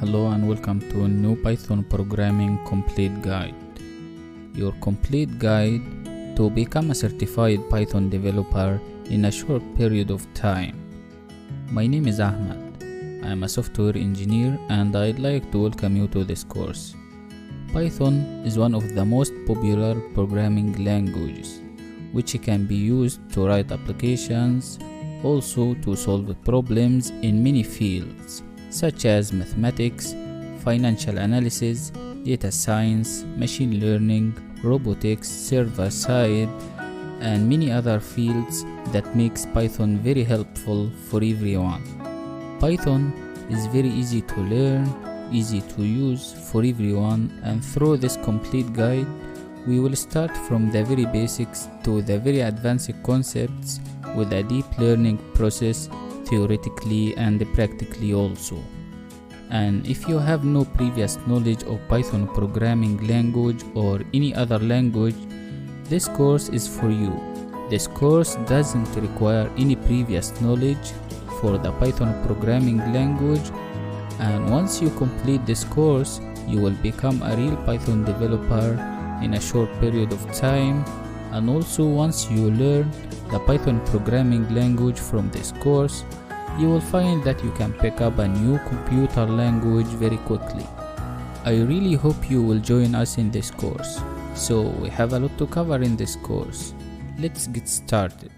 Hello and welcome to a new Python programming complete guide. Your complete guide to become a certified Python developer in a short period of time. My name is Ahmed. I am a software engineer and I'd like to welcome you to this course. Python is one of the most popular programming languages, which can be used to write applications, also to solve problems in many fields, such as mathematics, financial analysis, data science, machine learning, robotics, server-side, and many other fields that makes Python very helpful for everyone. Python is very easy to learn, easy to use for everyone, and through this complete guide, we will start from the very basics to the very advanced concepts with a deep learning process, theoretically and practically also. And if you have no previous knowledge of Python programming language or any other language, this course is for you. This course doesn't require any previous knowledge for the Python programming language, and once you complete this course, you will become a real Python developer in a short period of time. And also, once you learn the Python programming language from this course, you will find that you can pick up a new computer language very quickly. I really hope you will join us in this course. So we have a lot to cover in this course. Let's get started.